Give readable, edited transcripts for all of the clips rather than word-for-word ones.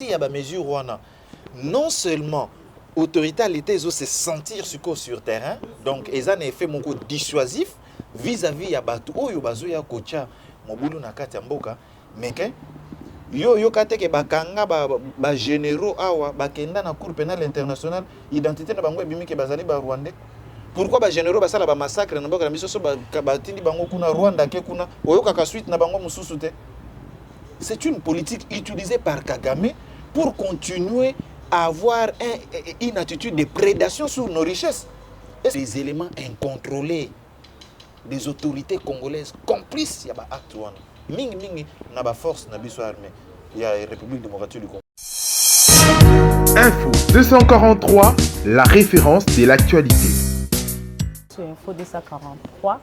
Il y a des mesures non seulement l'autorité à l'État se sentir sur terrain, donc ils ont un effet dissuasif vis-à-vis de Batu Oyo Bazoya Kocha Mobulu Nakati Mboka, mais que yo kate ke bakanga ba généraux awa bakenda na cour pénale internationale identité na bango ebimi ke bazali ba rwandais. Pourquoi ba généraux basala ba massacre na mboka na biso so ba tindi bango kuna Rwanda ke kuna oyo kaka suite na bango mususu te. C'est une politique utilisée par Kagame pour continuer à avoir une attitude de prédation sur nos richesses. Et les éléments incontrôlés des autorités congolaises complices, il y a des actes. Ming Ming n'a pas force, n'a pas armée. Il y a la République démocratique du Congo. Info 243, la référence de l'actualité. Sur Info 243,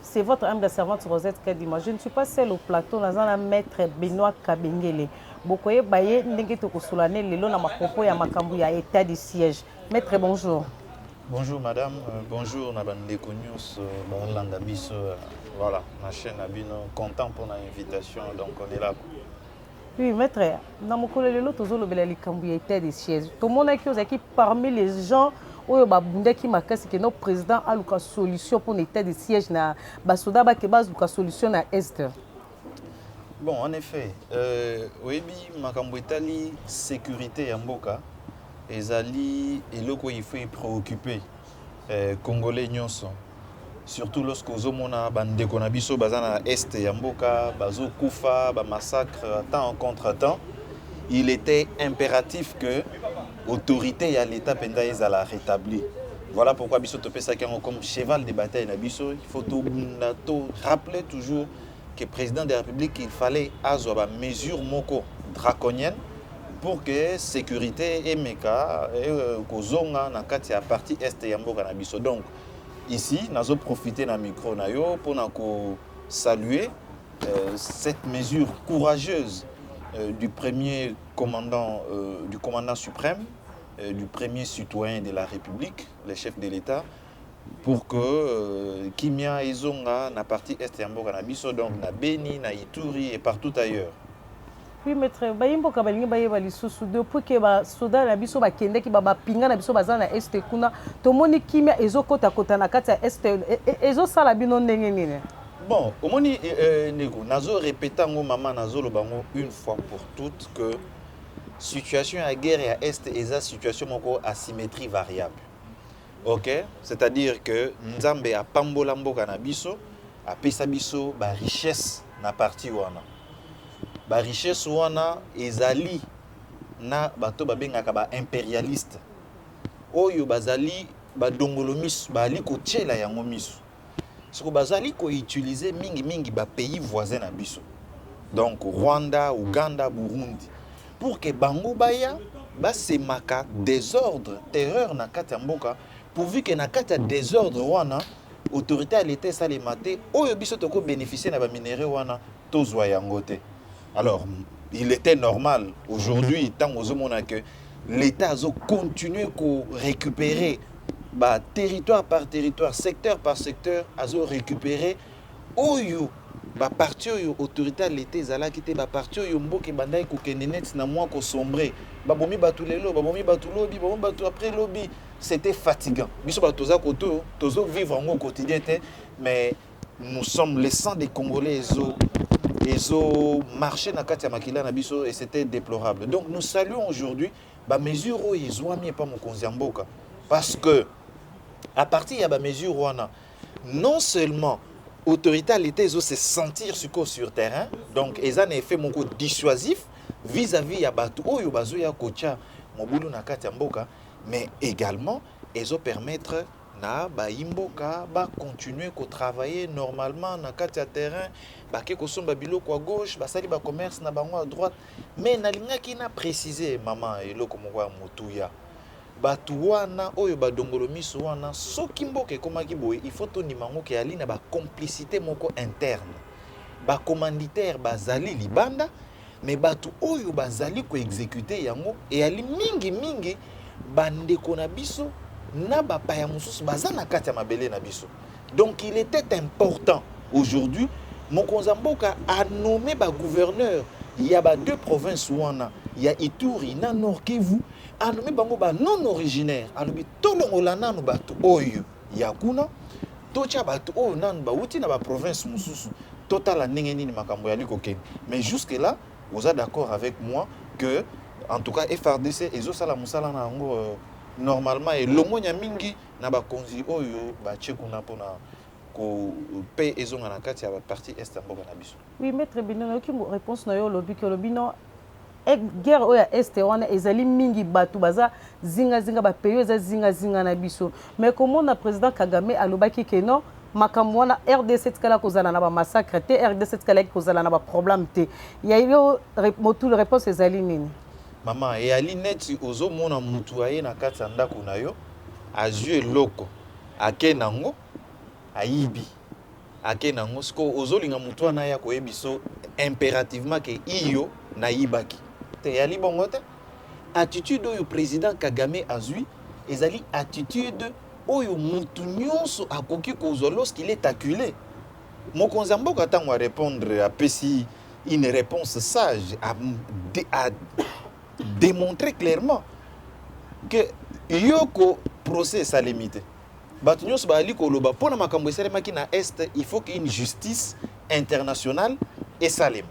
c'est votre âme de servante Rosette Kadima. Je ne suis pas seule au plateau, nous avons maître Benoît Kabengele. Bokoye Baye ndenge to kosolane lelo na makopo ya makambu ya état de siège. Maître, bonjour. Bonjour madame, bonjour Nabandeko News, Landa Biso, voilà, ma chaîne Abino, content pour l'invitation, donc on est là. Oui, maître, na mokolo lelo tozo lobela likambu ya état de siège. To mona ki ozaki parmi les gens oyo babundaki makasi que notre président a luka solution pour l'état de siège na basoda ba ke baz luka solution na est. Bon, en effet, oui, makambo etali sécurité ya mboka ezali eloko il faut préoccuper congolais nyonso, surtout lorsque ozomona bandeko na biso baza na est ya mboka bazo kufa ba massacre temps contre temps. Il était impératif que l'autorité ya l'état penda ezala rétabli. Voilà pourquoi biso topesa kango comme cheval de bataille na biso. Il faut tout rappeler toujours que le président de la République, il fallait avoir des mesures moko draconiennes pour que la sécurité et meka kozonga na kati ya partie est ya mboka na biso. Donc ici, nous avons profité de micro na yo pour saluer cette mesure courageuse du premier commandant du commandant suprême, du premier citoyen de la République, le chef de l'État, pour que Kimia et Zonga na partie est ya mboka na biso, donc na Beni, na Ituri et partout ailleurs. Oui, maître, bayimbo kabalingi bayeba lisusu depuis que ba soda na biso ba kende ki ba pinga na biso baza na est kuna tomoni Kimia ezokota kota na kati ya est ezo sala bino ndenge nini? Bon, omoni nego nazo répéter ngo maman nazo lobango une fois pour toutes que situation à guerre et à est est une situation moko asymétrie variable. OK, c'est-à-dire que Nzambe a pambola mboka na biso, a pesa biso ba richesse na parti wana. Ba richesse wana ezali na bato babengaka ba impérialiste. Oyo bazali ba dongolo miso, bali ko tchela yango miso. Siko bazali ko utiliser mingi ba pays voisins na biso. Donc Rwanda, Uganda, Burundi, pour que bango baya ba semaka désordre, terreur na kati ya mboka. Pourvu que na kati ya désordre wana autorité à l'état salimate oyo biso toko bénéficier na ba minéraux wana tozwa yango te. Alors il était normal aujourd'hui tant ozomona que l'état a continué à récupérer ba territoire par territoire, secteur par secteur, a récupérer oyo ba parti oyo autorité à l'état ezala kité ba parti oyo mboka bandai ko kenenet na mwa ko sombrer ba bomi batu lelo ba bomi batu lobi ba bomi batu après lobi. C'était fatigant. Biso ba toza koto tozo vivre en au quotidien mais nous sommes les sangs des Congolais ezo marcher na kati ya makila na biso et c'était déplorable. Donc nous saluons aujourd'hui ba mesure o ezwami pa mokonzi mboka parce que à partir ya ba mesure wana non seulement autorité à l'état ezo se sentir sur terrain, donc ils ont un effet moko dissuasif vis-à-vis ya batu oyo bazoya kocha mobulu na kati ya mboka, mais également ils ont permettre na ba imboka ba continuer ko travailler normalement na kati ya terrain ba ke ko somba biloko à gauche ba sali ba commerce na bango à droite. Mais na linga ki na préciser maman eloko moko ya mutuya batu wana oyo ba dongolo miso wana soki mboka ekomaki boye il faut toni mango ke ali na ba complicité moko interne ba commanditaire bazali libanda mais batu oyo bazali ko exécuter yango et ali mingi bandeko na biso na bapaya mosusu baza na kati ya mabele na biso. Donc il était important aujourd'hui mokonzi mboka a nommé ba gouverneur il y a ba deux provinces wana ya Ituri na Nord Kivu anomi bango ba non originaire alobi tolongola nanu bato oyo ya kuna tocha bato oyo nanu bauti na ba province mususu totala ndenge nini makambo ya likokende. Mais jusque là vous êtes d'accord avec moi que en tout cas FRDC ezosala musala na yango normalement et lomonya mingi na bakonzi oyo batie kuna mpona ko pe ezonga na kati ya partie est ya mboka na biso. Oui, maître Bino, nayoki réponse na yo lobi ke lobi non guerre oya este wana ezali mingi batu baza zinga ba pays eza zinga na biso. Mais comment na président Kagame alobaki ke non makambo wana RDC tikala kozala na ba massacre te, RDC tikala kozala na ba problème te. Ya yo motu réponse ezali nini? Maman et ali neti ozo mona mutu aye na kati ya ndako na yo azue loko ake nango aibi ake nango siko ozolinga mutu wana ya koyebiso impérativement ke iyo na yibaki te yali bongo te. Attitude oyo président Kagame azui ezali attitude oyo mutu nyonso akoki kozwa lorsqu'il est acculé. Mokonzi ya mboka ntango a répondre apesi une réponse sage à démontrer clairement que yoko procès sa limite. Bato nyonso baali koloba pona makambo esalemaki na est, il faut qu'une justice internationale esalema.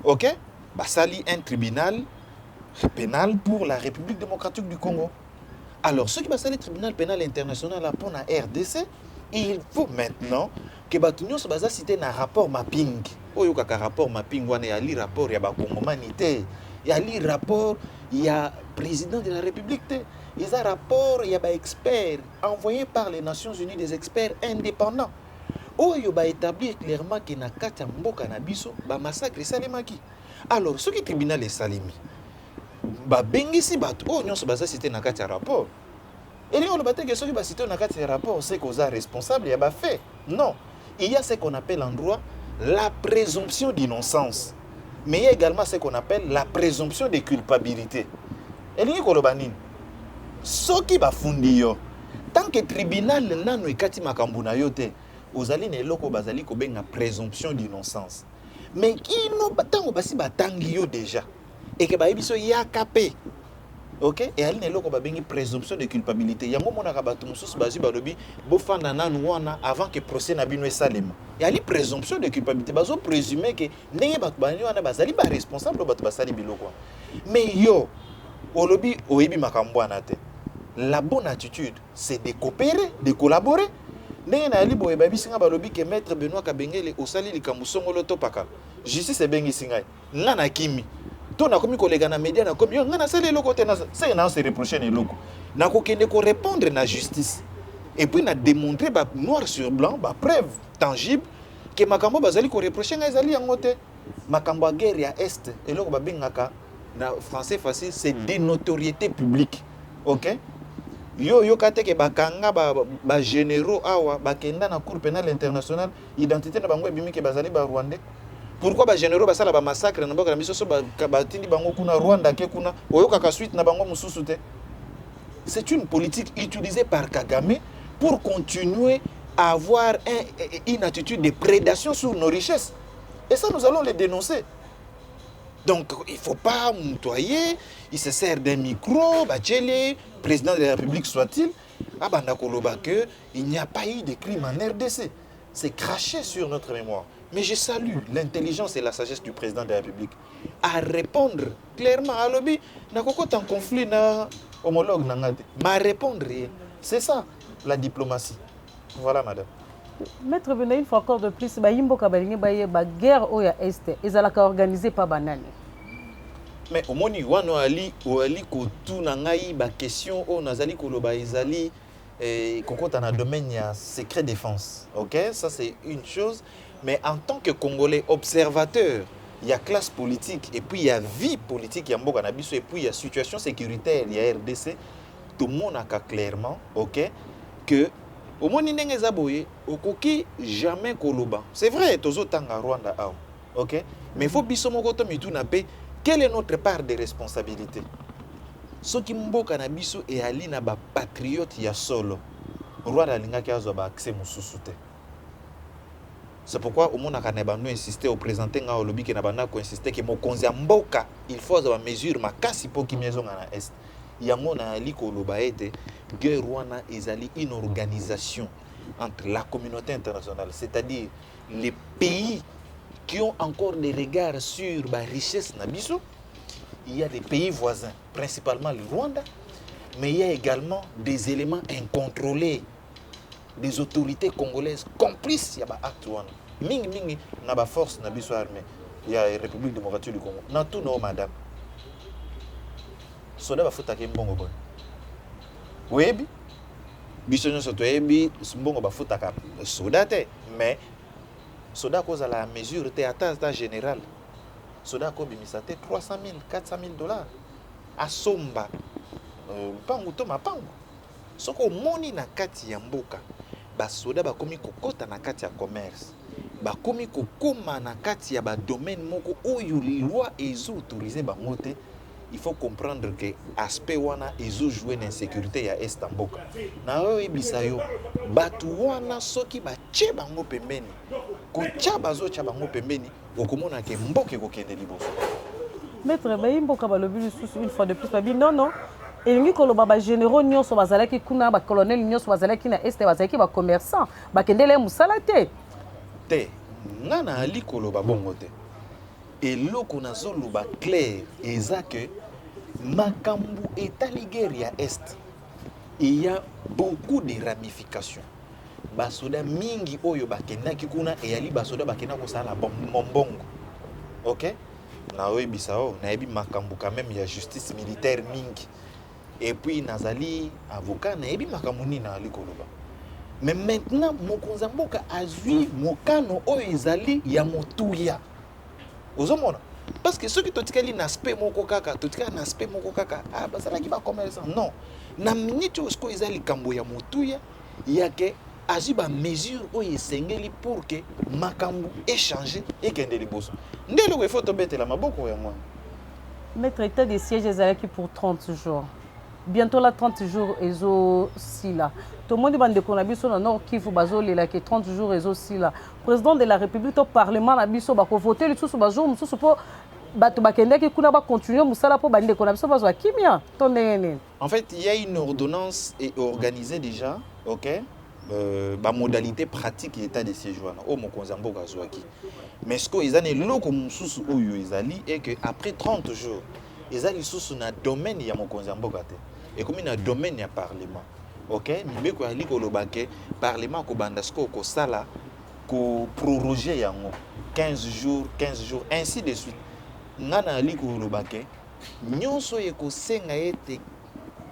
OK? Basali un tribunal pénal pour la République démocratique du Congo. Alors, ceux qui basali le tribunal pénal international pour la RDC, il faut maintenant que bato nyonso baza cité na rapport mapping. Oyo kaka rapport mapping wana ya li rapport ya ba congomanité. Il y a le rapport, il y a le président de la République, il y a un rapport, il y a des experts envoyés par les Nations Unies, des experts indépendants. Oh, il y a établi clairement qu'il y a un mboka na biso, ba massacre salimaki. Alors, ce qui est tribunal est salimi, ba bengisi bato, oh, nyonso baza cité na kati rapport. Et les on batté que ceux qui ba cité na kati rapport, c'est qu'on est responsable, il y a pas fait. Non, il y a ce qu'on appelle en droit la présomption d'innocence. Mais il y a également ce qu'on appelle la présomption de culpabilité. Et il y a ce qui va fonder, tant que le tribunal n'a pas de makambuna yote, aux alliés ne loko bazali ko benga présomption d'innocence. Mais qui no tango basi batangi yo déjà et que ba ebiso ya kapé. OK? Et ali ne loko ba bengi présomption de culpabilité. Yango mona ka batu mususu bazi balobi bo fanda nanu wana avant que procès na bino esalema. Il y a une présomption de culpabilité. Bazo présumer que ndenge batu bani wana bazali ba responsable batu basali biloko. Mais yo olobi oyebi makambo wana te. La bonne attitude, c'est de coopérer, de collaborer. Ndenge na ali boye babisinga balobi que maître Benoît Kabengele osali likambo songolo topaka. Justice bengi singai. Nga na kimi. To na komi kolega na média na komi yo nga na sali loko te na c'est na se reprocher ne loko. Na ko kende ko répondre na justice. Et puis na démontrer ba noir sur blanc ba preuve tangible que makambo bazali ko reprocher nga ezali yango te. Makambo guerre ya est eloko ba bengaka na français facile c'est de notoriété publique. OK? Yo kate ke bakanga ba généraux awa bakenda na cour pénale internationale identité na bango ebimi ke bazali ba rwandais. Pourquoi ba généraux basala ba massacre na mboka na biso so ba tindi bango kuna Rwanda ke kuna oyoka ka suite na bango mususu te. C'est une politique utilisée par Kagame pour continuer à avoir une attitude de prédation sur nos richesses. Et ça, nous allons les dénoncer. Donc, il ne faut pas moutoyer, il se sert d'un micro, Bachele, président de la République soit-il, il n'y a pas eu de crime en RDC. C'est craché sur notre mémoire. Mais je salue l'intelligence et la sagesse du président de la République à répondre clairement à l'objet. N'a pas en conflit na homologue nangate. Mais à répondre, c'est ça la diplomatie. Voilà, madame. Maître Benoît, une fois encore de plus, Yimbo Kabalingi Baye, la guerre au Est, ils allaient organiser par banane. Mais au moins, on a ali kotu nangai ba question o nazali koloba ezali kokota na domaine ya secret défense. OK, ça c'est une chose, mais en tant que Congolais observateur, il y a classe politique et puis il y a vie politique, il y a mboka na biso et puis il y a situation sécuritaire, il y a RDC, tout le monde a clairement, OK, que au moins ndenge zaboye okoki jamais koloba. C'est vrai tozo tanga Rwanda a. OK, mais il faut biso moko to mituna pe. Quelle est notre part de responsabilité? Ce qui mboka na biso et ali na ba patriote ya solo. Rwanda linga ki azo ba accès mususu te. C'est pourquoi au monde a insisté au présenté au lobby qui n'a pas insisté que mokonzi mboka il faut avoir mesure makasi pour qu'il maison na est. Yango na ali ko lobaete guerre wana ezali une organisation entre la communauté internationale, c'est-à-dire les pays qui ont encore des regards sur la richesse nabiso. Il y a des pays voisins, principalement le Rwanda, mais il y a également des éléments incontrôlés des autorités congolaises complices. Il y a des actes mingi na ba force na biso armée. Il y a la République démocratique du Congo. Na tout no madame. Soda ba futa ke mbongo bon. Webi biso nyo soto ebi mbongo ba futa ka soda te, mais soda cause à la mesure te atteinte générale. Soda ko bimisa te 300 000, 400 000 dollars. A somba pangu to mapangu. Soko moni na kati ya mboka. Ba soda ba komi kokota na kati ya commerce. Ba komi kokoma na kati ya ba domaine moko oyo loi ezo autoriser ba ngote. Il faut comprendre que aspect wana ezo jouer na insécurité ya est mboka. Na oyo ibisayo batu wana soki ba che bango pembeni. Ko cha bazo cha bango pembeni okomona ke mboka kokende liboso. Maître Mboka balobi lisusu une fois de plus babi non. elingi koloba ba généraux nyonso bazalaki kuna ba colonel nyonso bazalaki na este bazalaki ba commerçant bakendele musala te ngana ali koloba bongo te eloko nazoloba clair eza que makambu etali guerre ya est il y a beaucoup de ramifications basoda mingi oyo bakendaki kuna eyali basoda bakenda kosala mombongo ok na oyebisa o nayebi makambu quand même ya justice militaire mingi. Et puis nazali avocat nayebi makambu nini na ali koloba. Mais maintenant mokonzi mboka azwi mokano oyo ezali ya motuya. Ozomona parce que ceux qui totikali na aspect moko kaka totikali na aspect moko kaka bazalaki ba commerçant non na minute osko ezali kambo ya motuya yake azwi ba mesure oyo esengeli pour que makambu échanger et kende liboso ndelo ko faut tobetela maboko ya mwana. Maître état des sièges ezalaki pour 30 jours. Bientôt là 30 jours ezo sila. Tout le monde bande ko na biso na Nord Kivu bazolela ke 30 jours ezo sila. Président de la République au parlement na biso ba ko voter lisusu ba jour mususu po bato bakendaki kuna ba continuer musala po bande ko na biso bazwa kimia tonene. En fait, il y a une ordonnance organisée déjà, OK? Ba modalité pratique état de siège wana o mokonzi mboka azwaki. Mais ce que ezane loko mususu oyo ezali et que après 30 jours ezali susu na domaine ya mokonzi mboka te. Et comme na domaine ya parlement. OK? Mibeko ali koloba ke parlement ko bandasko ko sala ko proroger yango 15 jours ainsi de suite. Ngana ali koloba ke nyonso yeko senga ete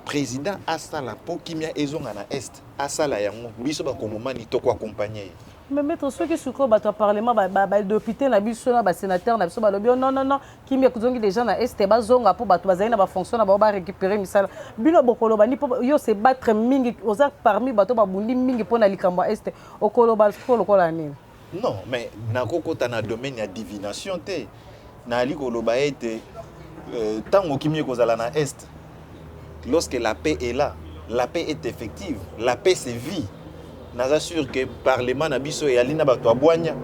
président asala po kimia ezonga na est asala yango biso ba komomani to ko accompagner. Mais maître ceux qui suko bato parlement ba député na biso na ba sénateur na biso ba lobi non kimia kuzongi déjà na est ba zonga po bato bazali na ba fonction na ba récupérer misala bino bokolo bani po yo se battre mingi oza parmi bato ba bundi mingi po na likambo est okolo ba ko lokola nini. Non mais na kokota na domaine ya divination te na likolo ba ete tango kimia kozala na est. Lorsque la paix est là, la paix est effective, la paix c'est vie. Nous assure que le Parlement na biso et alina bato abwanya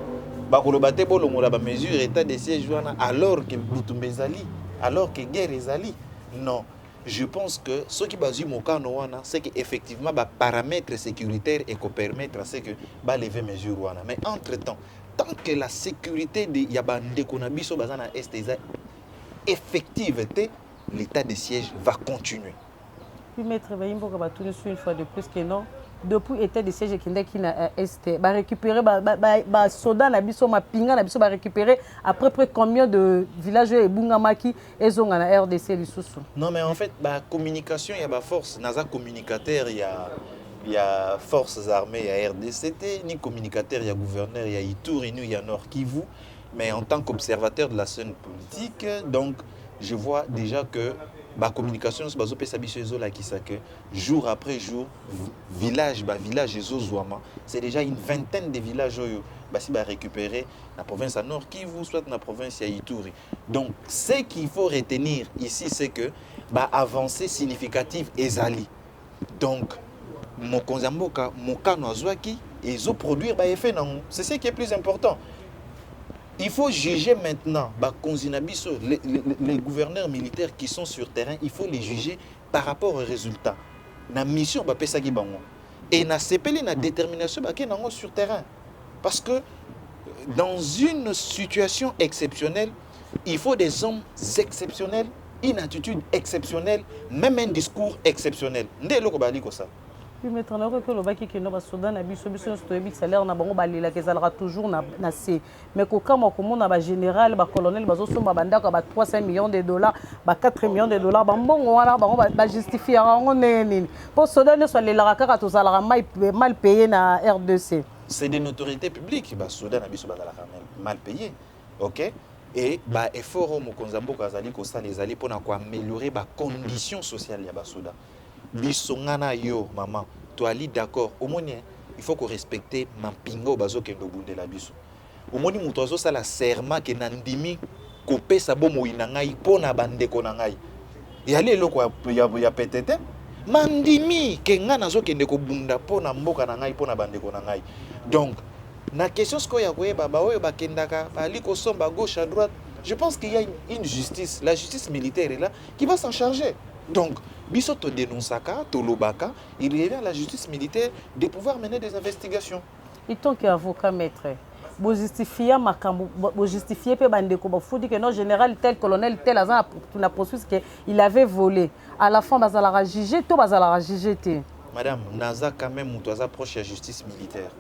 bakolobate bolongo ba mesure état de siège alors que bitumbe ezali, alors que guerre ezali. Non, je pense que ce qui bazui mokano wana c'est que effectivement ba paramètres sécuritaires et ko permettre à ce que ba lever mesure wana. Mais entre-temps, tant que la sécurité de yabande ko na biso bazana est effective, l'état de siège va continuer. Puis maître Mboka va tourner sur une fois de plus que non. Depuis l'état de siège qui na est, va récupérer ba soda na biso ma pinga na biso va récupérer après près combien de villages et bungamaki ezonga na RDC lisusu. Non mais en fait ba communication il y a ba force naza communicateur il y a forces armées il y a RDCT ni communicateur il y a gouverneur il y a Ituri il y a Nord Kivu mais en tant qu'observateur de la scène politique donc je vois déjà que la communication que jour après jour village c'est déjà une vingtaine de villages qui va récupérer la province à Nord Kivu soit la province à Ituri. Donc ce qu'il faut retenir ici c'est que avancée significative ezali. Donc mokonzi mboka mokano azwaki ils ont produire bah effet non. C'est ce qui est plus important. Il faut juger maintenant bah les gouverneurs militaires qui sont sur terrain, il faut les juger par rapport aux résultats. La mission bah pesa ki bango. Et na sepeli na détermination bah nango sur terrain. Parce que dans une situation exceptionnelle, il faut des hommes exceptionnels, une attitude exceptionnelle, même un discours exceptionnel. Ndé loko bali ko ça. Oui, mais tant que le baki qui n'a pas soudain na biso salaire na bango bali la kezalera toujours na C. Mais ko kama ko mona ba général ba colonel ba zo somba bandaka ba 300 millions de dollars, ba 4 millions de dollars ba mbongo wana bango ba justifier ngo neni. Pour soudain ne soit les la kaka to salara mal payé na R2C. C'est des notoriétés publiques bah soudain na biso ba mal payé. OK? Et bah effort mo konzambo kazali ko sala ezali pona ko améliorer ba conditions sociales ya ba soudain. Bisongana yo maman tu ali d'accord au moins il faut qu'on respecte mampingo bazo kendo bunde la biso au moins muto azo sala serment ke nandimi ko pesa bomo ina ngai pona bandeko na ngai ya lelo ko ya petete mandimi ke nga nazo kende ko bunda pona mboka na ngai pona bandeko na ngai. Donc na question ce ko ya ko baba oyo bakendaka bali ko somba gauche à droite, je pense qu'il y a une justice, la justice militaire est là qui va s'en charger. Donc, Bisoto dénonçaka, Tolobaka, il revient à la justice militaire de pouvoir mener des investigations. Et tant qu'avocat maître, vous justifiez makambo, vous justifiez pe bandeko, vous dites que non général tel colonel tel agent na poursuite qu'il avait volé. À la fin bazalara jugé, tout bazalara jugé. Madame, naza quand même mutoza proche de la justice militaire.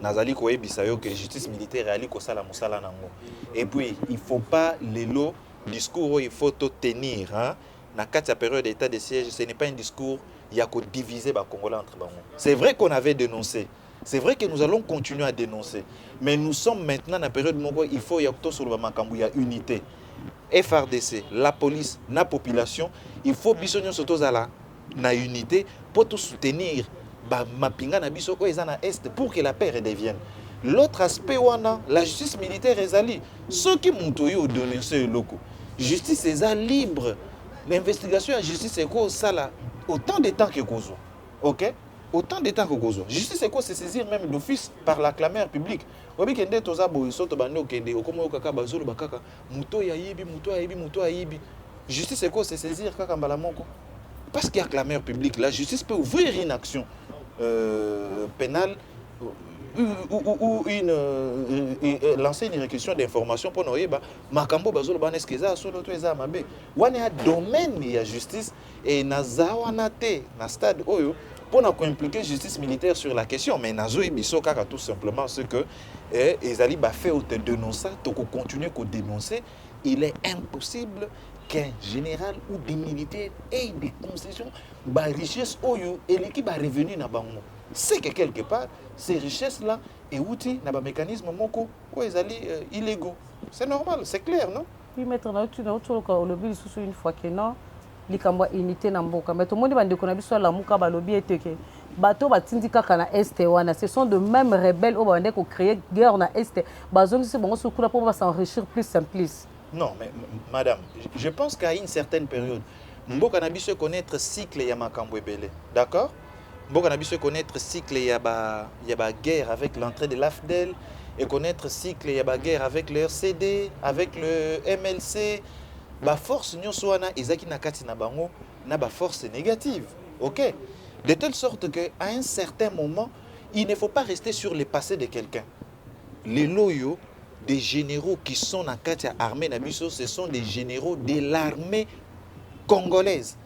Nazali ko ebisa yo que justice militaire ali ko sala musala nango. Et puis il faut pas les lots discours il faut tenir hein. Dans la période d'état de siège, ce n'est pas un discours qui a divisé les Congolais entre eux. C'est vrai qu'on avait dénoncé. C'est vrai que nous allons continuer à dénoncer. Mais nous sommes maintenant dans la période où il faut y a unité. FRDC, la police, la population, il faut bisogno surtout la unité pour tout soutenir mapinga na biso ko ezana est pour que la paix redevienne. L'autre aspect la justice militaire ezali ceux qui montent yo dénoncer loko. Justice est libre. L'investigation à justice c'est quoi ça là autant de temps que Gozo. OK? Autant de temps que Gozo. Justice c'est quoi se saisir même d'office par la clameur publique. Obi kende toza boy soto bando kende okomo kaka bazolo bakaka muto ya yibi. Justice c'est quoi se saisir kaka mbala moko. Parce qu'il y a clameur publique, la justice peut ouvrir une action pénale ou lancer une réquisition d'information pour nous makambo bazolo baneskeza solo to eza mabe wana ya domaine ya justice et nazawana te na stade oyo pour impliquer justice militaire sur la question mais nazo biso kaka tout simplement ce que ezali ba fait te dénoncer to continuer ko dénoncer il est impossible qu'un général ou des militaires aient des concessions ba richesse oyo et l'équipe a revenu na bango. C'est que quelque part, ces richesses-là, et outils, n'a pas mécanisme moko, ou ils allaient illégaux. C'est normal, c'est clair, non? Oui, maintenant, tu as le but une fois que non, l'ikamba unité na mboka. Mais tout le monde va dire qu'on a besoin de la mouka balobi et que bateau va tindika kana est wana. Ce sont de mêmes rebelles au bande qui créent guerre na est. Bazong c'est bon, surtout pour s'enrichir plus simplice. Non, mais madame, je pense qu'à une certaine période, mboka na biso connaître cycle ya makambo ebele. D'accord? Mboka na biso connaître cycle ya ba guerre avec l'entrée de l'AFDEL et connaître cycle ya ba guerre avec le RCD, avec le MLC, ba force nyonso wana ezaki na kati na bango na ba force négative. OK? De telle sorte que à un certain moment, il ne faut pas rester sur le passé de quelqu'un. Les loyaux des généraux qui sont dans kati ya armée na biso, ce sont des généraux de l'armée congolaise.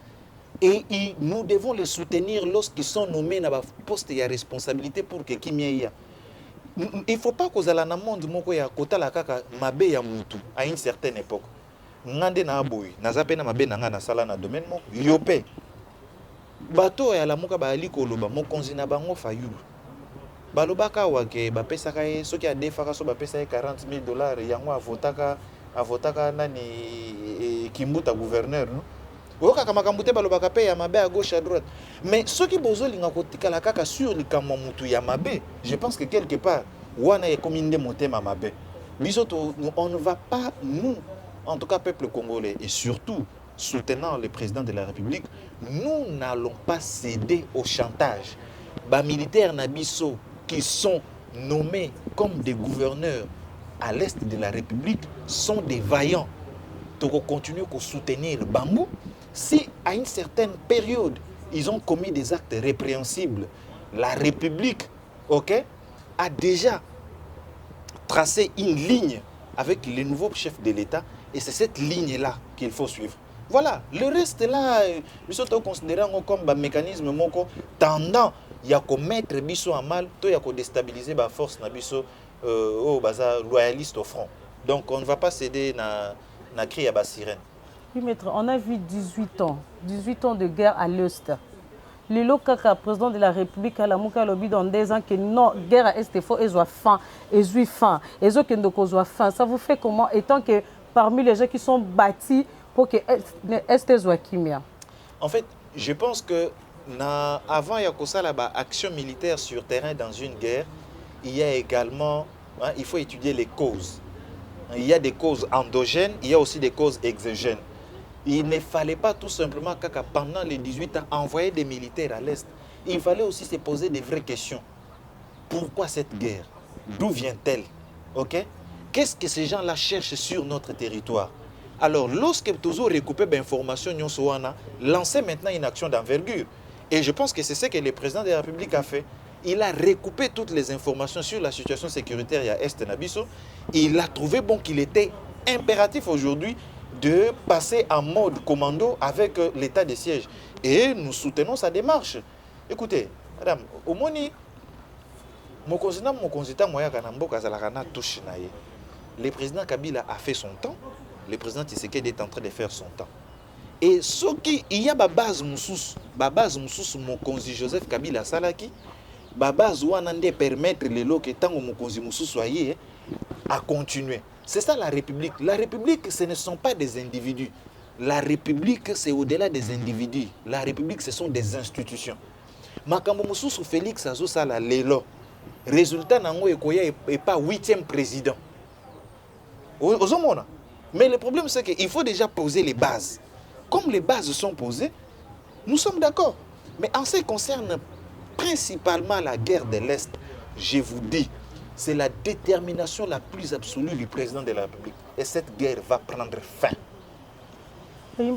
Et nous devons les soutenir lorsqu'ils sont nommés dans le poste de responsabilité pour que Kimia. Il ne faut pas que dans le monde moko ya kota la kaka mabe ya mutu à une certaine époque. Ngande na aboy, na zapena mabe na nga na sala na domaine moko yopé. Bato ya la moka ba ali koloba mo konzina bango fayulu. Balobaka wake ba pesaka ye soki a defaka so ba pesa $40,000 yango avotaka nani kimbuta gouverneur no. Oka makambuté balobaka pe ya mabe à gauche à droite. Mais ceux qui bozolinga kotikala kaka sur likambo mutu ya mabe, je pense que quelque part wana e kominde motema mabe. Bisoto on ne va pas nous en tout cas peuple congolais et surtout soutenant le président de la République, nous n'allons pas céder au chantage. Ba militaire na biso qui sont nommés comme des gouverneurs à l'est de la République sont des vaillants. Donc on continue à soutenir Bango. Si à une certaine période, ils ont commis des actes répréhensibles, la République, ok, a déjà tracé une ligne avec les nouveaux chefs de l'État et c'est cette ligne-là qu'il faut suivre. Voilà, le reste là, nous sommes considérés comme un mécanisme tendant à mettre biso en mal, à déstabiliser la force au loyaliste au front. Donc on ne va pas céder na cri à la sirène. Oui, maître, on a vu 18 ans de guerre à l'Est. Le Lokaka, président de la République, à la Mouka Lobby, dans des ans que non, guerre à Est, il faut qu'ils soient fin, ils soient fin, ils soient fin. Ça vous fait comment, étant que parmi les gens qui sont bâtis pour que Est soit kimia? En fait, je pense que avant il y a action militaire sur terrain dans une guerre, il y a également, il faut étudier les causes. Il y a des causes endogènes, il y a aussi des causes exogènes. Il ne fallait pas tout simplement, pendant les 18 ans, envoyer des militaires à l'Est. Il fallait aussi se poser des vraies questions. Pourquoi cette guerre? D'où vient-elle? Ok? Qu'est-ce que ces gens-là cherchent sur notre territoire? Alors, lorsque Tozo récupère l'information, lancer maintenant une action d'envergure. Et je pense que c'est ce que le président de la République a fait. Il a recoupé toutes les informations sur la situation sécuritaire à Est Nabiso. Il a trouvé bon qu'il était impératif aujourd'hui de passer en mode commando avec l'état de siège. Et nous soutenons sa démarche. Écoutez, madame, au moni, le président Kabila a fait son temps. Le président Tshisekedi est en train de faire son temps. Et ce qui il y a ma base moussous, mon consi Joseph Kabila Salaki, ma base où on a permettre les lots que tant mon consi moussous soyez à continuer. C'est ça la République. La République, ce ne sont pas des individus. La République, c'est au-delà des individus. La République, ce sont des institutions. Makambo moussous Félix Azo Sala Lelo. Résultat nango ekoya est pas 8e président. Mais le problème c'est qu'il faut déjà poser les bases. Comme les bases sont posées, nous sommes d'accord. Mais en ce qui concerne principalement la guerre de l'Est, je vous dis, c'est la détermination la plus absolue du président de la République. Et cette guerre va prendre fin. Bien,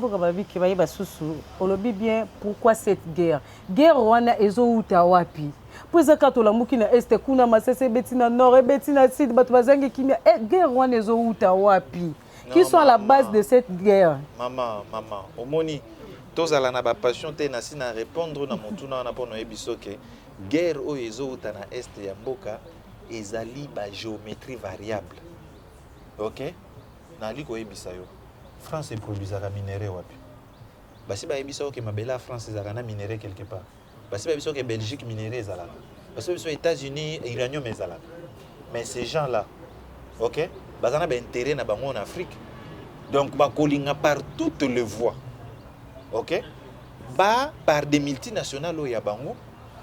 pourquoi cette guerre? Guerre wana ezo utawapi. Pour ça quand la mukina est kuna masese betina nord et betina sud batwazangi kimia guerre wana ezo utawapi. Qui sont à la base de cette guerre? Maman, omoni tozala na ba passion te na sina répondre na motuna na pono ebisoke guerre o ezo uta na est ya mboka ezali ba géométrie variable. OK? Na liko ebisa yo. France produisera minerai wapi? Basi ba ebisa que mabela France ezaka na minerai quelque part. Basi ba ebisa que Belgique minerai ezala. Basi ba États-Unis uranium ezala. Mais ces gens-là, OK? Bazana ba intérêt na bango en Afrique. Donc ba kolinga par toutes les voies. OK? Ba par des multinationales au ya bango.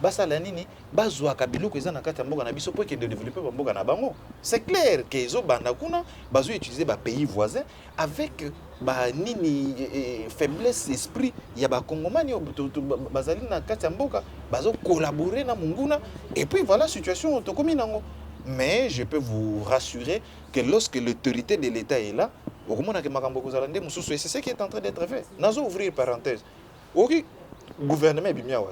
Basala nini bazwa kabiloko eza na kati ya mboka na biso pour que de développer mboka na bango. C'est clair que ezo banda kuna bazo utiliser ba pays voisins avec ba nini faiblesse esprit ya ba kongomani bazali na kati ya mboka bazo collaborer na munguna et puis voilà situation tokomi nango. Mais je peux vous rassurer que lorsque l'autorité de l'État est là, c'est ce qui est en train d'être fait. Nous allons ouvrir parenthèse. Le gouvernement est bien.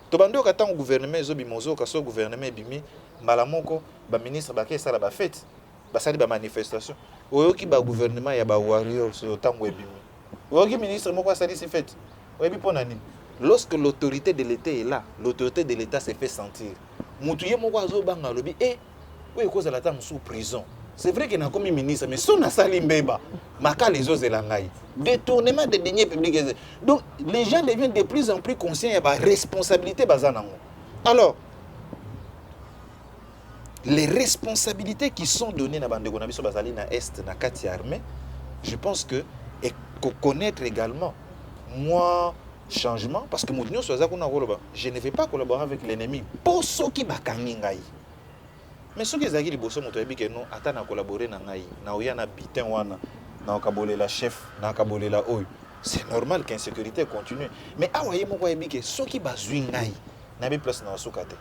Tobando kata au gouvernement ezobimozo kaso gouvernement bimi malamoko ba ministre ba kesa ba fête ba sali ba manifestation oyoki ba gouvernement ya ba warrior so tango ebimi oyoki ministre moko sali si fête oyebi pona nini lorsque l'autorité de l'État est là l'autorité de l'État se fait sentir mutuye moko azobanga lobi oui cause la tame sous prison. C'est vrai qu'il y a comme ministre, mais son asali mbeba, maka les autres elangai. Détournement des deniers publics. Donc les gens deviennent de plus en plus conscients de la responsabilité bazanango. Alors, les responsabilités qui sont données dans bande gonabiso bazali na est na kati armée, je pense que et connaître également moi changement parce que mounio soza kuna koloba, je ne vais pas collaborer avec l'ennemi. Pour ceux qui bakangi ngai. Mais ce qui est agile, bosso motoyebi que nous attendons à collaborer na ngai, na oya na bitin wana, na okabole la chef, na okabole la oyo. C'est normal qu'insécurité continue. Mais awaye moko yebi que ceux qui bazui ngai,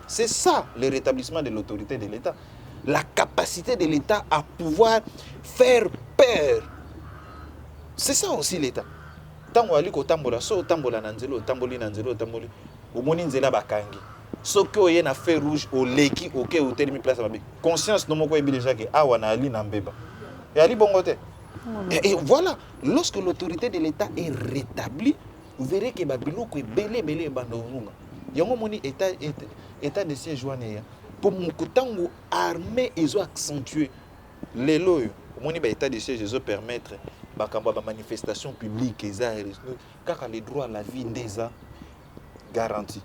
C'est ça le rétablissement de l'autorité de l'État. La capacité de l'État à pouvoir faire peur. C'est ça aussi l'État. Tant que tu tambola, so tambola nanzelo, tamboli nanzelo, tamboli. Au moni nzela bakangi. So que oye na feu rouge au leki OK au termi place mabe. Conscience no moko ebi déjà que awana ali na mbeba. Et ali bongote. Et voilà, lorsque l'autorité de l'État est rétablie, vous verrez que babiloko est belé bandorunga. Yango moni état de siège wana pour mukutango armée ils ont accentué les lois. Moni ba état de siège ils ont permettre ba manifestation publique car les droits à la vie ndeza garantis.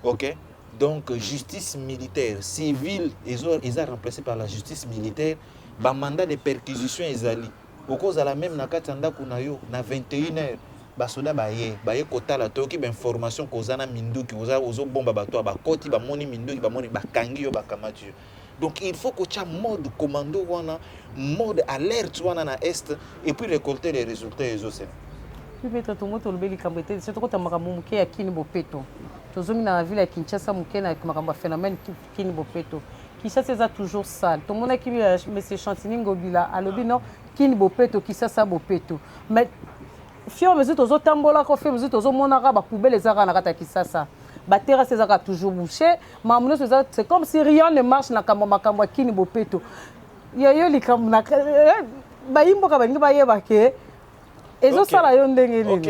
OK? Donc justice militaire civile ils ont remplacé par la justice militaire ba mandat de perquisition ezali. Au cause à la même na katanda kunayo na 21h basoda baye kotala toki ba information kozana minduki ozo bomba bato ba koti ba moni minduki ba moni bakangi yo bakamati. Donc il faut que tu aies mode commando wana mode alerte wana na est et puis récolter les résultats et aussi. Puis mettre tout moto le beli kambete c'est trop makambo muke ya kini bopeto. Tozomi na ville ya Kinshasa muke na makambo phénomène kini bopeto. Kinshasa c'est toujours sale. Tout le monde qui monsieur Chantini Ngobila alobi non kini bopeto Kinshasa bopeto. Mais fio mesure tozo tambola ko fait mesure tozo monaka ba poubelle ezaka na kata Kinshasa. Ba terrasse ezaka toujours bouché. Mamuno c'est comme si rien ne marche na makambo kini bopeto. Yayo likambo na ba imboka ba ngiba yeba ke ezo sala yo ndenge nini. OK,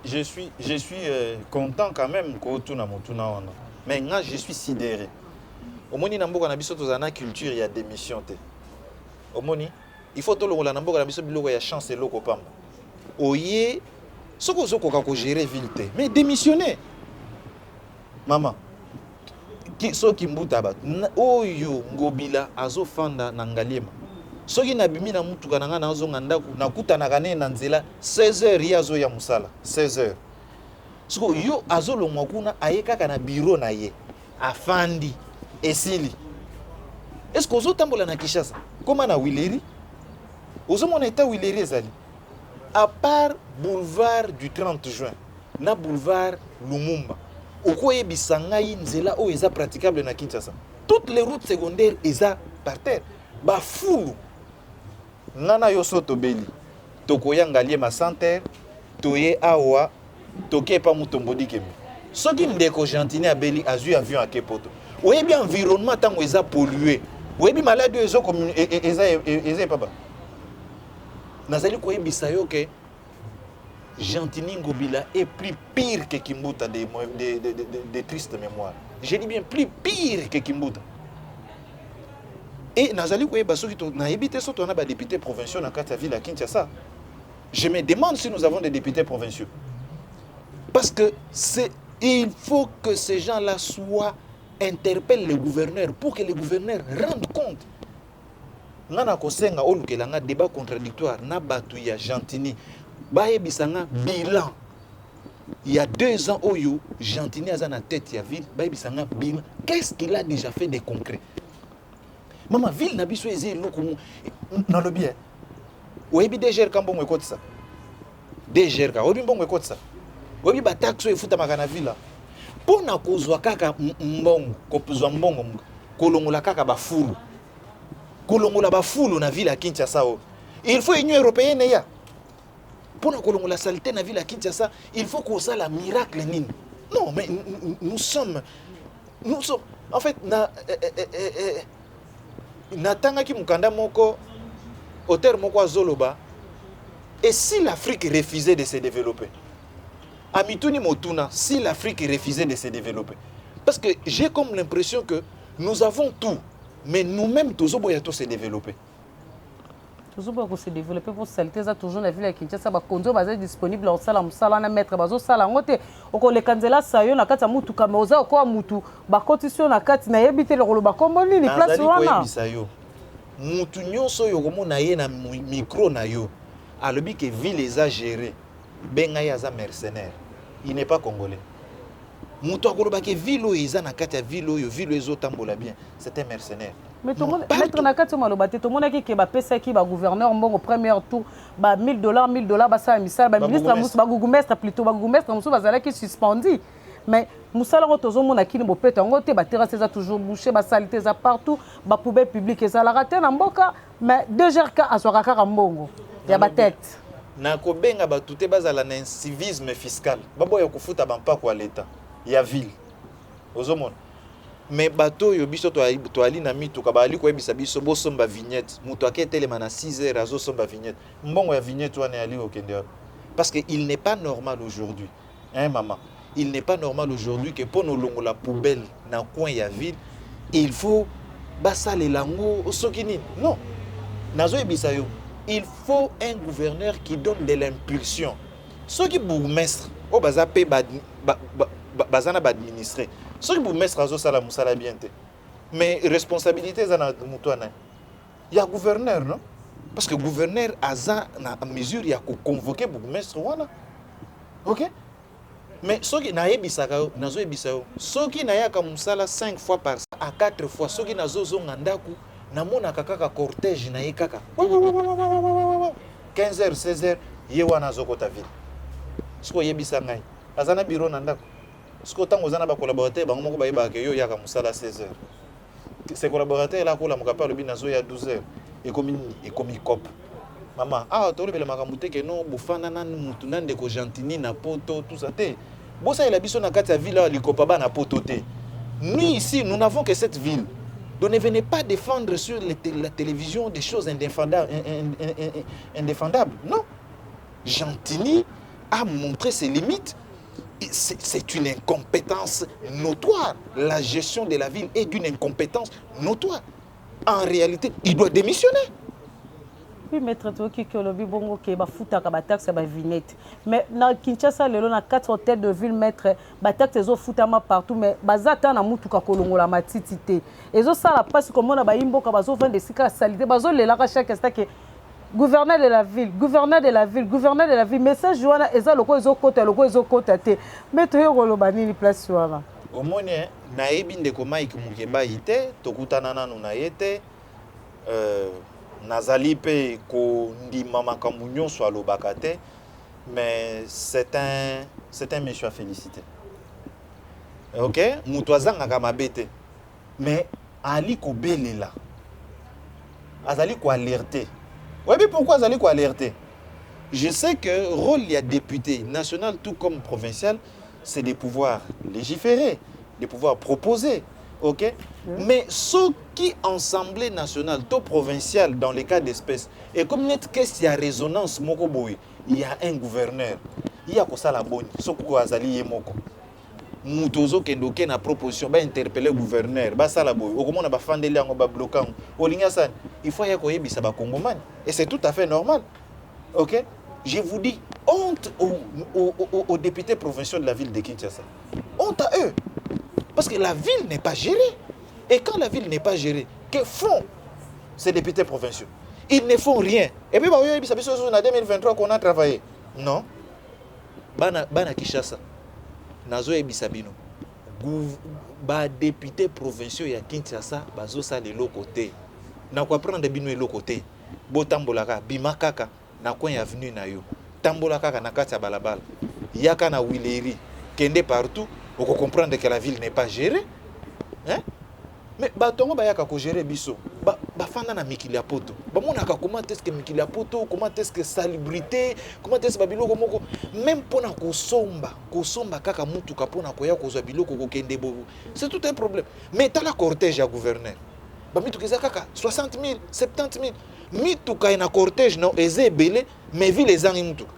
je suis content quand même ko tuna motuna wana. Mais nga je suis sidéré. Omoni na mboka na biso tozana culture ya démission te. Omoni il faut to longola na mboka na biso biloko ya chance eloko pamba. Oye soko koka ko gérer ville te mais démissionner. Maman ki soki mbuta ba oyo Ngobila azofanda na Ngaliema. Soki na bimi na mutuka na nga na zonga ndako na kutana kane na nzela 16h yazo ya musala 16h. Soko yo azolongwa kuna ayekaka na bureau na ye afandi esili. Est-ce que ozo tambola na Kinshasa comme na Wileri? Ozo mona eta Wileri ezali. À part boulevard du 30 juin, na boulevard Lumumba. Okoye bisangai nzela o eza praticable na Kinshasa. Toutes les routes secondaires eza par terre. Ba fulu. Nana yo soto beli. Tokoya Ngaliema Santerre, toye awa, toke pa mutombodi kemi. Soki ndeko Gentini abeli azu avion à Kepoto. Oye bien environnement tango eza pollué. Oye bi malade ezo comme eza papa. Nazali koye bisayo ke Gentini Ngobila est plus pire que Kimbuta de tristes mémoires. Je dis bien plus pire que Kimbuta. Et Nazali koye basoki to na ebité so to na ba députés provinciaux na kata ville à Kinshasa. Je me demande si nous avons des députés provinciaux. Parce que il faut que ces gens-là interpellent le gouverneur pour que le gouverneur rende compte. Nana kosenga olukelanga débat contradictoire na batu ya Gentini. Baye bisanga bilan. Il y a 2 ans oyo Gentini a na tête ya ville, baye bisanga bilan. Qu'est-ce qu'il a déjà fait de concret? Maman ville na biso eze loko na le bien. Oyebi DGR kambongo ekotisa. DGR ka oyebi mbongo ekotisa. Oyebi ba taxo efuta makana ville. Pona kozwa kaka mbongo, kopuzwa mbongo kolongola kaka ba fulu. Kolongola ba fulu na ville ya Kinshasa. Il faut Union européenne ya. Pona kolongola saleté na ville ya Kinshasa, il faut qu'on ça la miracle nini. Non mais nous sommes en fait natanga ki mukanda moko auteur moko azoloba. Et si l'Afrique refusait de se développer? Amituni Motuna, si l'Afrique refusait de se développer. Parce que j'ai comme l'impression que nous avons tout, mais nous-mêmes, tous tous se développer. Toujours pour se développer, pour saleté, ça toujours la ville à Kinshasa, bah conzo basé disponible en salle, na mettre, bazo salle, en côté, au ko le kanzela sayo na kata mutu kamoza, au ko mutu, bah condition na kati na yebite le rolo, bah comment ni place wana. Mutu nyonso yo komo na ye na micro na yo, alobi que ville les a géré, benga yaza mercenaire, il n'est pas congolais. Mutu akoloba que ville eza na kati ya ville oyo, ville ezo tambola bien, c'est un mercenaire. Mais tout le monde, mettre na kati malobate, tout le monde qui ba pesa qui ba gouverneur mbongo premier tour, ba $1000, ba ça misal, ba ministre moussa, ba gougumestre plutôt, ba gougumestre moussa bazala qui suspendu. mais musala ngo tozomona kini bopeto yango te baterrasse eza toujours bouché basalite eza partout bapoubelle publique ezalaka te na mboka mais DGRK azwaka kaka mbongo ya batete nakobenga bato te bazala na incivisme fiscal baboya kofuta bampako ya leta ya ville ozomona mais bato oyo biso toali na mituka baali koyebisa biso bosomba vignette moto aketelema na 6 heures azosomba vignette mbongo ya vignette wana yali okende wapi parce que il n'est pas normal aujourd'hui hein maman il n'est pas normal aujourd'hui que pour nous longo la poubelle na coin ya ville il faut basalela ngo soki nini non nazoyebisa yo il faut un gouverneur qui donne de l'impulsion soki bourgmestre o baza pe bazana ba administrer soki bourgmestre azosala musala bien te mais responsabilité eza na mutu wana ya gouverneur non parce que gouverneur aza na mesure ya koconvoquer bourgmestre wana ok mais soki nayebisaka yo nazoyebisa yo soki nayaka musala 5 fois par à 4 fois soki nazozonga ndaku namonaka kaka cortège na ye kaka 15h 16h ye wana azokota ville siko yebisa ngai aza na bureau na ndako siko ntango oza na bacolaborateur bango moko bayebaka yo yaka musala 16h se collaborateur la kola moka pa alobi nazoya 12h ekomi cop mama tolobela makambo te ke no bofanda na mutu na ndeko gentini na poto tout ça te bosalela biso na kati ya ville awa likopa ba na poto te nous ici nous n'avons que cette ville donc ne venez pas défendre sur la télévision des choses indéfendables non Gentini a montré ses limites. C'est une incompétence notoire. La gestion de la ville est d'une incompétence notoire. En réalité, il doit démissionner. Oui, maître Toki Kolobi Bongo qui ba futa ka taxe ba vignette. Mais na Kinshasa lelo na 4 hôtels de ville maître ba taxe zo futama partout mais bazata na mutuka kolongola matiti te. Ezo sala passe comme on a ba imboka bazo vendre sika salité bazo lela ka chaque instant que gouverneur de la ville, gouverneur de la ville, gouverneur de la ville, message wana eza loko ezo kota te. Mais to yolo banini place wana. Omone na yebi ndeko Mike Mukeba ite tokutana nanu na yete nazali pe ko ndima makambo nyonso alobaka te mais c'est un monsieur à féliciter. OK, mutu azangaka mabe te mais ali ko belela azali ko alerter. Oui, mais pourquoi azali ko alerter? Je sais que rôle il y a député national tout comme provincial, c'est de pouvoir légiférer, de pouvoir proposer. OK? Mais ceux qui assemblée nationale, tout provincial dans les cas d'espèce, et comme net qu'est-ce qu'il y a résonance moko boy, il y a un gouverneur, il y a ko sala boni, soko azali yemoko. Mutozo kendoke na proposition ba interpeller gouverneur, ba sala boy, okomona ba fandeli yango ba bloquant. Olinga sana, il faut ya ko yebisa ba kongomani et c'est tout à fait normal. OK? Je vous dis honte aux députés provinciaux de la ville de Kinshasa. Honte à eux. Parce que la ville n'est pas gérée. Et quand la ville n'est pas gérée, que font ces députés provinciaux? Ils ne font rien. Et puis, en 2023 qu'on a travaillé. Non. Bana Kinshasa. Nazo ebisabino. Ba députés provinciaux ya Kinshasa bazo sa le côté. Na ko prendre bino le côté. Botambolaka bimakaka na coin avenue na yo. Tambolaka na kati ya balabala. Yaka na Wileri. Kende partout. Vous comprenez que la ville n'est pas gérée. Hein? Mais batongo bayaka ko gérer biso. Fanda na mikili poto. Monaka comment est-ce que mikili poto, comment est-ce que salubrité, comment est-ce babilo komoko même pona ko somba kaka mutuka pona ko ya ko zwa biloko ko kende bo. C'est tout un problème. Mais t'as la cortège à gouverneur. Mituka kaka 60 000, 70 000. Mituka na cortège non eze belé mais ville les angi mutuka.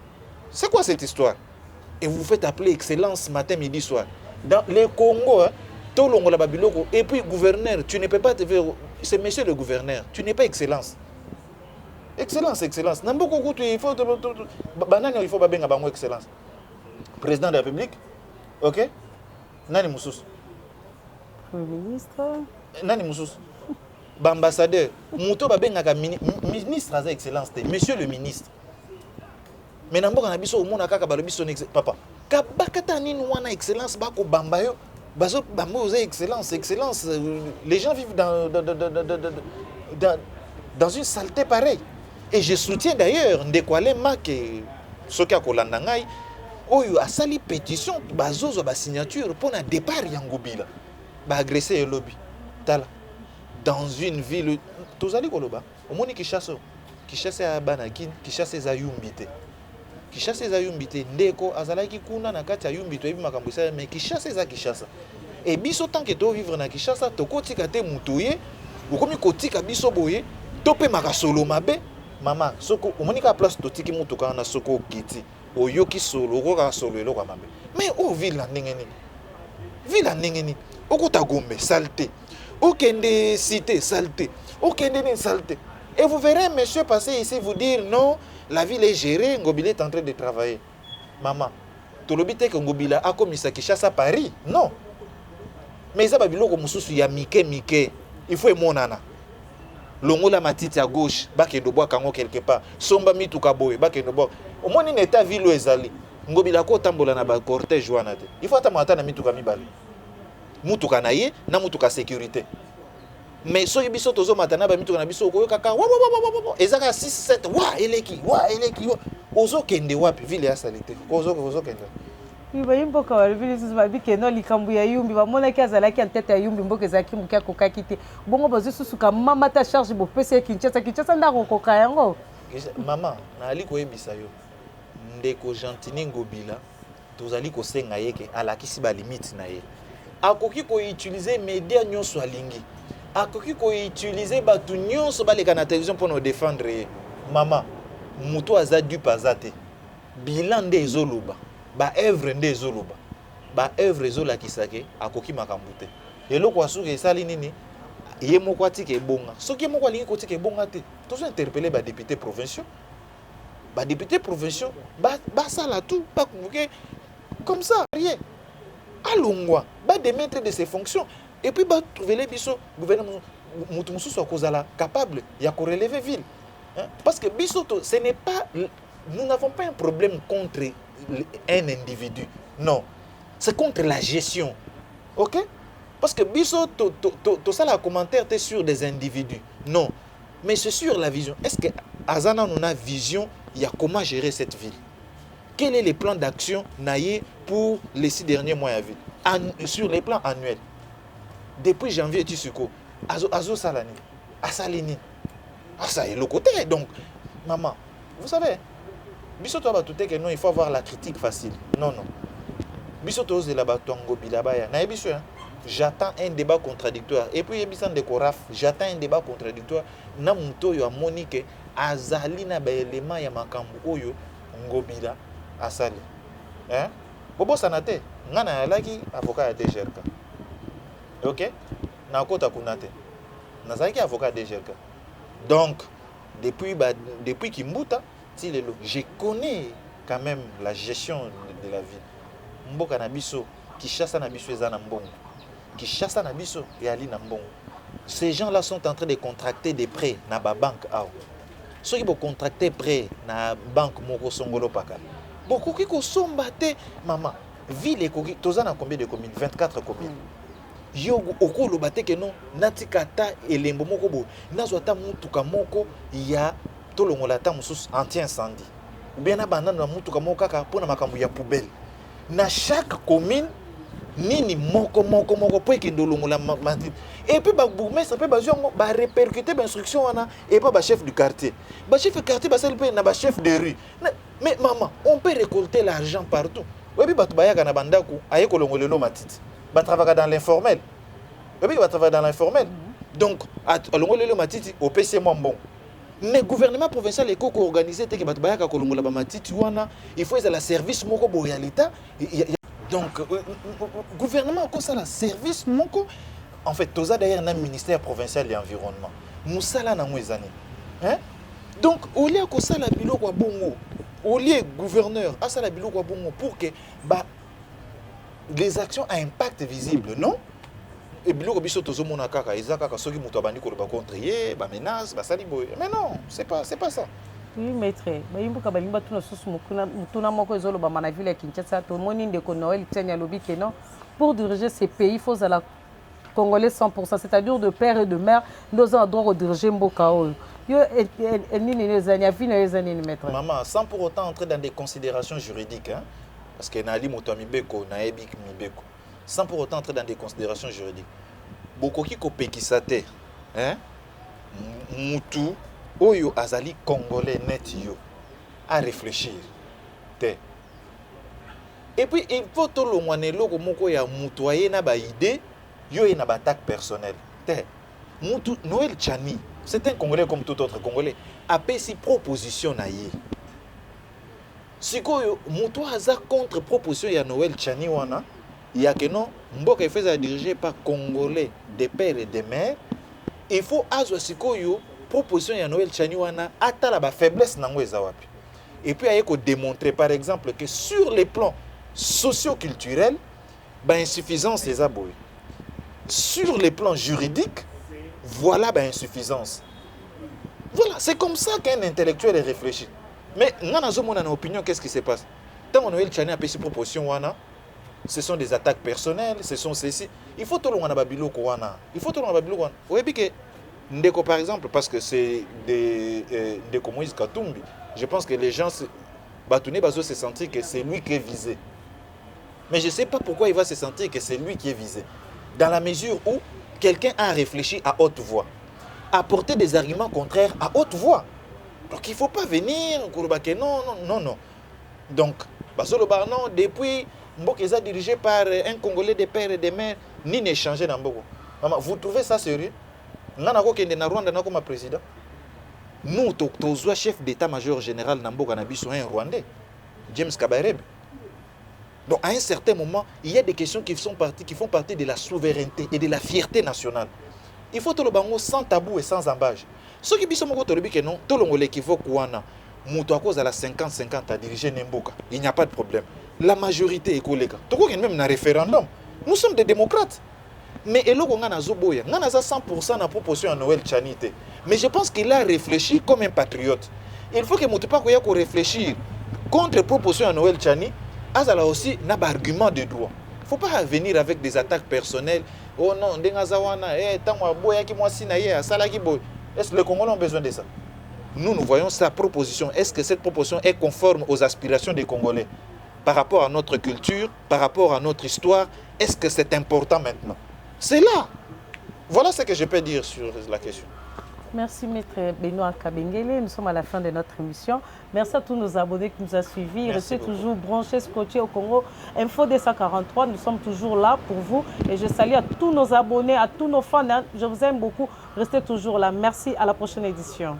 C'est quoi cette histoire? Et vous faites appeler excellence matin, midi, soir. Dans le Congo, Tolongo la Babiloko, et puis gouverneur, tu ne peux pas te faire. C'est monsieur le gouverneur, tu n'es pas excellence. Excellence, excellence. Il faut il faut pas excellence. Président de la République, OK? Nani Moussous. Premier ministre. Nani Moussous. Ambassadeur. Mouto Babenga ministre à excellence. Monsieur le ministre. Mais namboka na biso omona kaka balobi son papa kabakata nini wana excellence bako bambayo bazo bambo oza excellence les gens vivent dans une saleté pareille et je soutiens d'ailleurs Ndekwale Mak soki akolanda ngai oyo asali pétition bazozo ba signature pour na départ ya Ngobila ba agresser lobby tala dans une ville tozali koloba omoni Kinshasa ya Banakine Kinshasa za Yumbite Kinshasa za Yumbite ndeko azalaki kuna na kati ya Yumbite ebi makambo isa mais Kinshasa za Kinshasa et biso tant que to vivre na Kinshasa to kotika te mutuye ukomi kotika biso boye to pe makasolo mabe mama soko omoni ka place to tiki mutuka na soko kiti oyoki solo ko solo eloko mabe mais o ville la ndengeni okota Gombe saleté okende cité saleté okende ne saleté et vous verrez un monsieur passer ici vous dire non la ville est gérée Ngobila est en train de travailler maman tolobite que Ngobila a commis ça Kinshasa Paris non mais ça babiloko mususu ya mike il faut monana longola matiti à gauche bakendo bois kango quelque part somba mituka boy bakendo bois au moins ni état ville ezali Ngobila ko tambola na ba cortège wana te il faut atamata na mituka mibale mutuka na ye na mutuka sécurité mais so biso tozo matana ba mituka na biso ko kaka wa ezaka 6 7 wa eleki ozo kende wapi ville ya salité ozo kende oui mboka wa ville sisi babi keno likambu ya yumbi bamona ki azalaki en tête ya yumbi mboka ezaki mukia kokaki te bongo bazo susuka mama ta charge bo pese Kinshasa ndako koka yango mama na ali ko ebisa yo ndeko Gentini Ngobila tozali ko senga yeke alakisi ba limite na ye akoki ko utiliser média nyonso alingi akoki ko utiliser batu nyonso baleka na télévision pour nous défendre mama muto aza du pazate bilan nde ezoloba ba œuvre nde ezoloba ba œuvre ezolakisake akoki makambo te eloko asuki esali nini ye moko atika ebonga soki ye moko alingi kotika ebonga te tozo interpeller ba députés provinciaux basala tout pas convoquer comme ça rien alongwa ba démettre de ses fonctions et puis ba trouver les biso gouvernement mutu mususu akozala capable ya ko relever ville parce que biso ce n'est pas nous n'avons pas un problème contre un individu non c'est contre la gestion OK parce que biso to ça la commentaire t'es sur des individus non mais c'est sur la vision est-ce que azana on a vision il y a comment gérer cette ville quel est le plan d'action naïe pour les 6 derniers mois à ville sur les plans annuels depuis janvier Tisuko azo salani asalini ça est le côté donc maman vous savez biso to ba tout que non il faut avoir la critique facile non biso to ze la ba tongo bilabaya na biso j'attends un débat contradictoire et puis yebisan de koraf j'attends un débat contradictoire na muto yo amonique azali na ba élément ya makambo oyo Ngobila asali bobo sanate ngana yalaki avocat ya DGRK OK na kota kunate nazaki avocat de DGRK donc depuis Kimbuta je connais quand même la gestion de la ville mboka na biso Kinshasa na biso eza na mbongo Kinshasa na biso yali na mbongo ces gens là sont en train de contracter des prêts na ba banque ceux qui vont contracter prêt na banque moko songolo paka beaucoup qui ko somba te maman ville ekoki tozana combien de communes 24 communes yo okolo bateke non natikata elembo moko bo nazwata mutuka moko ya tolongola ta mususu anti-incendie ou bien na banana mutuka moko kaka pona makambo ya poubelle na chaque commune nini moko po ekendolongola matiti et puis ba bourgmestre pe ba zongo ba répercuter ba instruction wana et pas ba chef du quartier ba sel pe na ba chef de rue mais maman on peut récolter l'argent partout webi batu bayaka na bandako aye kolongolelo matiti ba travailler dans l'informel webi ba travailler dans l'informel donc alongolelo matiti au PC moi bon mais gouvernement provincial est organisé te que batu bayaka kolongola ba matiti wana il faut la service moko boyalita donc gouvernement ko ça la service moko en fait toza d'ailleurs na ministère provincial de l'environnement musala na ngwezani donc au lieu ko ça la biloko wa bongo au lieu gouverneur a ça la biloko wa bongo pour que les actions à impact visible non et biloko biso tozomona kaka ezaka soki muto abandi ko ba contre ye ba menace ba sali boy mais non c'est pas ça. Oui, maître. Bayimbuka balimba tuna susu mutuna moko ezolo ba mana ville ya Kinshasa to moni ndeko Noël Tianya lobi que non pour diriger ces pays il faut la congolais 100% c'est-à-dire de père et de mère nous avons droit de diriger mboka oyo yo nini nezanya vina ezani ni maître maman sans pour autant entrer dans des considérations juridiques parce que Nali Moto Mibeko, Naebik Mibeko, sans pour autant entrer dans des considérations juridiques. Beaucoup qui kopekisate, hein, Moutou, Oyo Azali Congolais net yo, à réfléchir. Te. Et puis il faut tout le monde loko moko ya Moutou aye na ba idée, yo na ba attaque personnelle. Te. Moutou Noël Tchani, c'est un Congolais comme tout autre Congolais, a fait si proposition na ye. Sikoyo Moutou aza contre proposition ya Noël Tchani wana. Il y a que non, Mboka est fait dirigé par Congolais, des pères et des mères. Il faut azwa sikoyo proposition ya Noël Tchaniwana ata la faiblesse nango ezawapi. Et puis il faut démontrer par exemple que sur les plans socio-culturels, ba insuffisance est aboy. Sur les plans juridiques, voilà ba insuffisance. Voilà, c'est comme ça qu'un intellectuel est réfléchi. Mais nanazo mon opinion, qu'est-ce qui se passe? Tant Noël Tchani a pris cette proposition wana, ce sont des attaques personnelles, ce sont ceci. Il faut tout le monde babilo wana. Il faut tout le monde babilo wana. Oui, que Ndeko par exemple, parce que c'est des Moïse Katumbi, je pense que les gens Batouné Bazo se sentir que c'est lui qui est visé. Mais je ne sais pas pourquoi il va se sentir que c'est lui qui est visé. Dans la mesure où quelqu'un a réfléchi à haute voix, apporter des arguments contraires à haute voix. Donc il ne faut pas venir, non. Donc, non, depuis Mboka est dirigé par un Congolais des pères et des mères, ni n'échanger dans Mboka. Vous trouvez ça sérieux? Nous avons Rwanda comme président. Nous, le chef d'état-major général Namboka Nabiso, un Rwandais, James Kabarebe. Donc, à un certain moment, il y a des questions qui font partie de la souveraineté et de la fierté nationale. Il faut tout le bango sans tabou et sans embâche. Ce qui est que non, tout le monde qui faut Kouana, Mouto à cause de la 50-50 à diriger Nemboka, il n'y a pas de problème. La majorité est collègue. Tout le monde même un référendum. Nous sommes des démocrates. Mais il y a 100% de proposition à Noël Tchanité. Mais je pense qu'il a réfléchi comme un patriote. Il faut que Mouto pas réfléchir contre proposition à Noël Tchani. Azala aussi n'a pas d'argument de droit. Il ne faut pas venir avec des attaques personnelles. Oh non, est-ce que les Congolais ont besoin de ça? Nous voyons sa proposition. Est-ce que cette proposition est conforme aux aspirations des Congolais par rapport à notre culture, par rapport à notre histoire? Est-ce que c'est important maintenant? C'est là. Voilà ce que je peux dire sur la question. Merci Maître Benoît Kabengele. Nous sommes à la fin de notre émission. Merci à tous nos abonnés qui nous ont suivis. Restez toujours branchés, scotchés au Congo. Info 243, nous sommes toujours là pour vous. Et je salue à tous nos abonnés, à tous nos fans. Je vous aime beaucoup. Restez toujours là. Merci. À la prochaine édition.